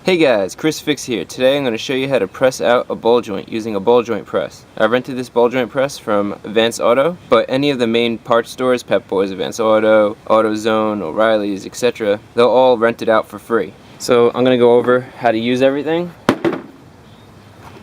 Hey guys, Chris Fix here. Today I'm going to show you how to press out a ball joint using a ball joint press. I rented this ball joint press from Advance Auto, but any of the main parts stores, Pep Boys, Advance Auto, AutoZone, O'Reilly's, etc., they'll all rent it out for free. So I'm going to go over how to use everything.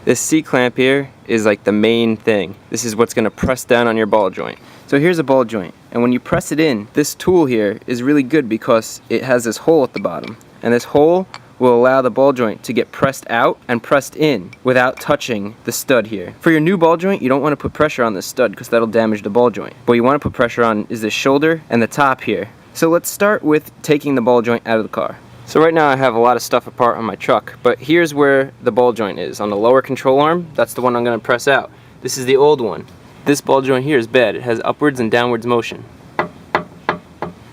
This C-clamp here is like the main thing. This is what's going to press down on your ball joint. So here's a ball joint, and when you press it in, this tool here is really good because it has this hole at the bottom, and this hole will allow the ball joint to get pressed out and pressed in without touching the stud here. For your new ball joint, you don't want to put pressure on this stud because that'll damage the ball joint. What you want to put pressure on is the shoulder and the top here. So let's start with taking the ball joint out of the car. So right now I have a lot of stuff apart on my truck, but here's where the ball joint is. On the lower control arm, that's the one I'm going to press out. This is the old one. This ball joint here is bad. It has upwards and downwards motion.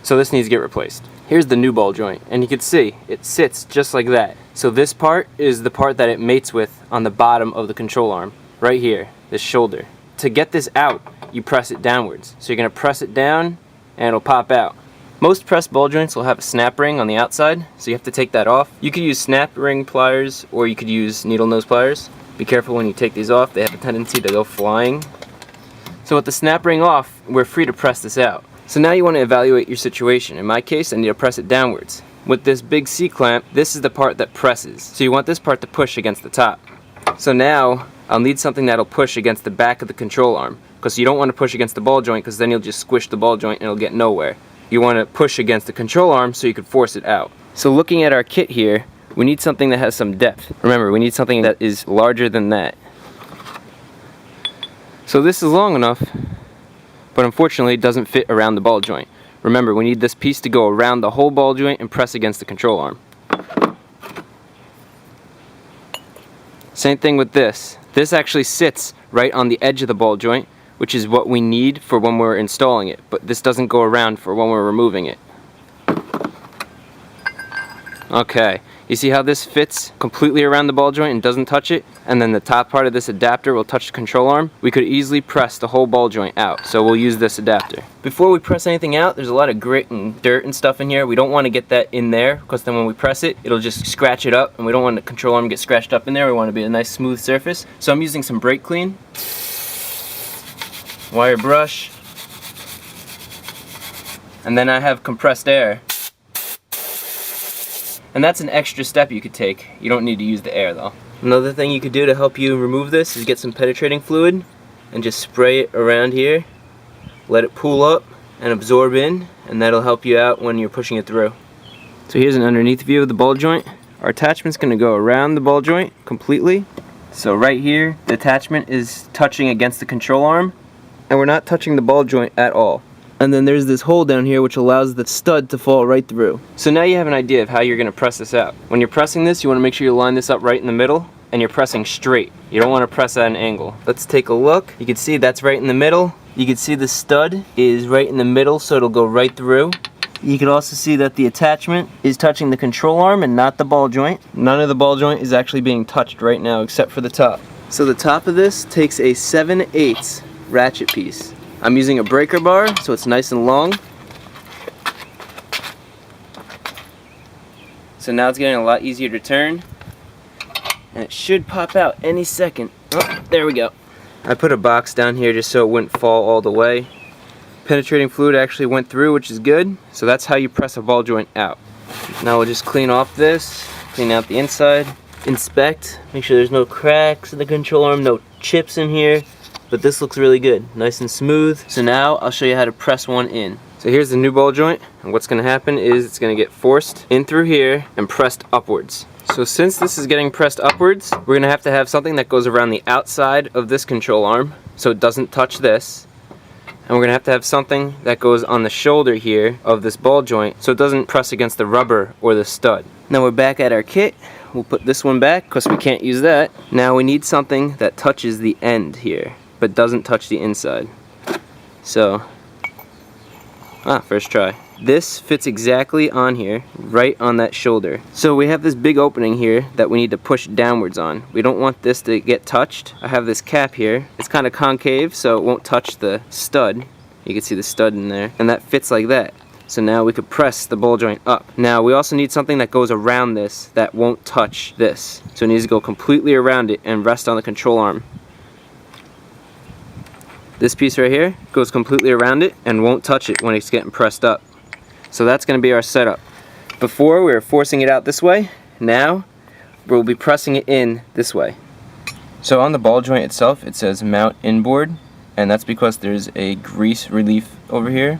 So this needs to get replaced. Here's the new ball joint, and you can see it sits just like that. So this part is the part that it mates with on the bottom of the control arm, right here, this shoulder. To get this out, you press it downwards. So you're going to press it down, and it'll pop out. Most pressed ball joints will have a snap ring on the outside, so you have to take that off. You could use snap ring pliers, or you could use needle nose pliers. Be careful when you take these off, they have a tendency to go flying. So with the snap ring off, we're free to press this out. So now you want to evaluate your situation. In my case, I need to press it downwards. With this big C-clamp, this is the part that presses. So you want this part to push against the top. So now, I'll need something that'll push against the back of the control arm, because you don't want to push against the ball joint, because then you'll just squish the ball joint and it'll get nowhere. You want to push against the control arm so you can force it out. So looking at our kit here, we need something that has some depth. Remember, we need something that is larger than that. So this is long enough, but unfortunately it doesn't fit around the ball joint. Remember, we need this piece to go around the whole ball joint and press against the control arm. Same thing with this. This actually sits right on the edge of the ball joint, which is what we need for when we're installing it, but this doesn't go around for when we're removing it. Okay, you see how this fits completely around the ball joint and doesn't touch it? And then the top part of this adapter will touch the control arm. We could easily press the whole ball joint out, so we'll use this adapter. Before we press anything out, there's a lot of grit and dirt and stuff in here. We don't want to get that in there, because then when we press it, it'll just scratch it up, and we don't want the control arm to get scratched up in there. We want it to be a nice smooth surface. So I'm using some brake clean, wire brush, and then I have compressed air. And that's an extra step you could take. You don't need to use the air though. Another thing you could do to help you remove this is get some penetrating fluid and just spray it around here. Let it pool up and absorb in, and that'll help you out when you're pushing it through. So here's an underneath view of the ball joint. Our attachment's going to go around the ball joint completely. So right here, the attachment is touching against the control arm, and we're not touching the ball joint at all. And then there's this hole down here which allows the stud to fall right through. So now you have an idea of how you're going to press this out. When you're pressing this, you want to make sure you line this up right in the middle, and you're pressing straight. You don't want to press at an angle. Let's take a look. You can see that's right in the middle. You can see the stud is right in the middle, so it'll go right through. You can also see that the attachment is touching the control arm and not the ball joint. None of the ball joint is actually being touched right now except for the top. So the top of this takes a 7/8 ratchet piece. I'm using a breaker bar, so it's nice and long. So now it's getting a lot easier to turn, and it should pop out any second. Oh, there we go. I put a box down here just so it wouldn't fall all the way. Penetrating fluid actually went through, which is good. So that's how you press a ball joint out. Now we'll just clean off this, clean out the inside, inspect, make sure there's no cracks in the control arm, no chips in here. But this looks really good, nice and smooth. So now I'll show you how to press one in. So here's the new ball joint, and what's gonna happen is it's gonna get forced in through here and pressed upwards. So since this is getting pressed upwards, we're gonna have to have something that goes around the outside of this control arm so it doesn't touch this. And we're gonna have to have something that goes on the shoulder here of this ball joint so it doesn't press against the rubber or the stud. Now we're back at our kit. We'll put this one back because we can't use that. Now we need something that touches the end here, but doesn't touch the inside. So, first try. This fits exactly on here, right on that shoulder. So we have this big opening here that we need to push downwards on. We don't want this to get touched. I have this cap here. It's kind of concave, so it won't touch the stud. You can see the stud in there, and that fits like that. So now we could press the ball joint up. Now we also need something that goes around this that won't touch this. So it needs to go completely around it and rest on the control arm. This piece right here goes completely around it and won't touch it when it's getting pressed up. So that's going to be our setup. Before we were forcing it out this way, now we'll be pressing it in this way. So on the ball joint itself it says mount inboard, and that's because there's a grease relief over here.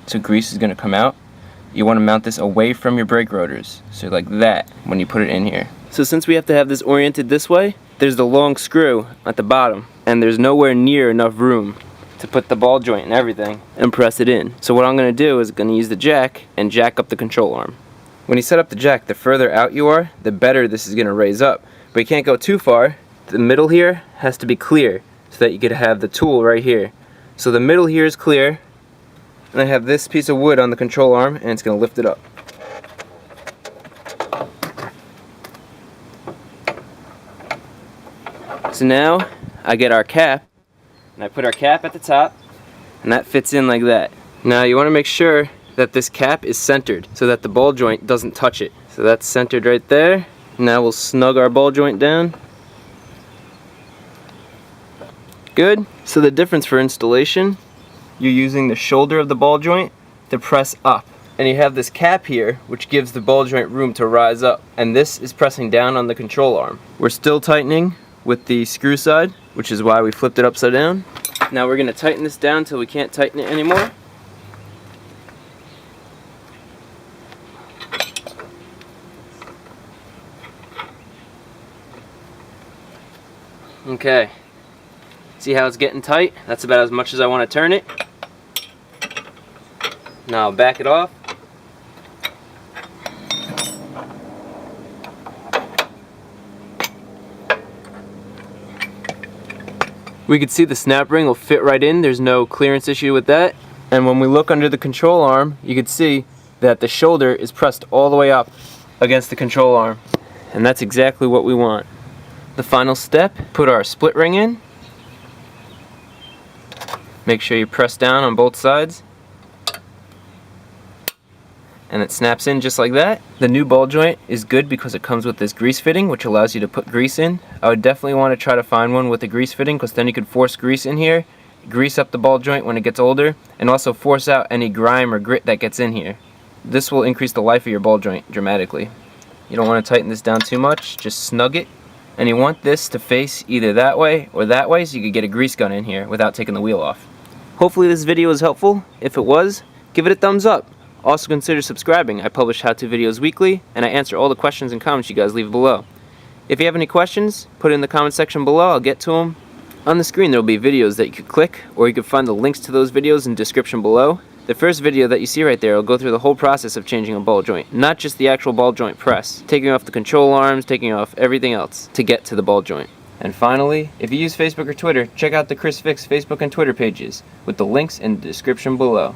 So grease is going to come out. You want to mount this away from your brake rotors, so like that when you put it in here. So since we have to have this oriented this way, there's the long screw at the bottom, and there's nowhere near enough room to put the ball joint and everything and press it in. So what I'm going to do is going to use the jack and jack up the control arm. When you set up the jack, the further out you are, the better this is going to raise up. But you can't go too far. The middle here has to be clear so that you could have the tool right here. So the middle here is clear, and I have this piece of wood on the control arm, and it's going to lift it up. So now I get our cap, and I put our cap at the top, and that fits in like that. Now you want to make sure that this cap is centered so that the ball joint doesn't touch it. So that's centered right there. Now we'll snug our ball joint down. Good. So the difference for installation, you're using the shoulder of the ball joint to press up, and you have this cap here which gives the ball joint room to rise up, and this is pressing down on the control arm. We're still tightening with the screw side, which is why we flipped it upside down. Now we're going to tighten this down till we can't tighten it anymore. Okay, see how it's getting tight? That's about as much as I want to turn it. Now I'll back it off. We can see the snap ring will fit right in. There's no clearance issue with that. And when we look under the control arm, you can see that the shoulder is pressed all the way up against the control arm. And that's exactly what we want. The final step, put our split ring in. Make sure you press down on both sides. And it snaps in just like that. The new ball joint is good because it comes with this grease fitting, which allows you to put grease in. I would definitely want to try to find one with a grease fitting, because then you could force grease in here, grease up the ball joint when it gets older, and also force out any grime or grit that gets in here. This will increase the life of your ball joint dramatically. You don't want to tighten this down too much, just snug it. And you want this to face either that way or that way, so you could get a grease gun in here without taking the wheel off. Hopefully this video was helpful. If it was, give it a thumbs up. Also consider subscribing. I publish how-to videos weekly, and I answer all the questions and comments you guys leave below. If you have any questions, put it in the comment section below. I'll get to them. On the screen there will be videos that you could click, or you could find the links to those videos in the description below. The first video that you see right there will go through the whole process of changing a ball joint, not just the actual ball joint press, taking off the control arms, taking off everything else to get to the ball joint. And finally, if you use Facebook or Twitter, check out the Chris Fix Facebook and Twitter pages with the links in the description below.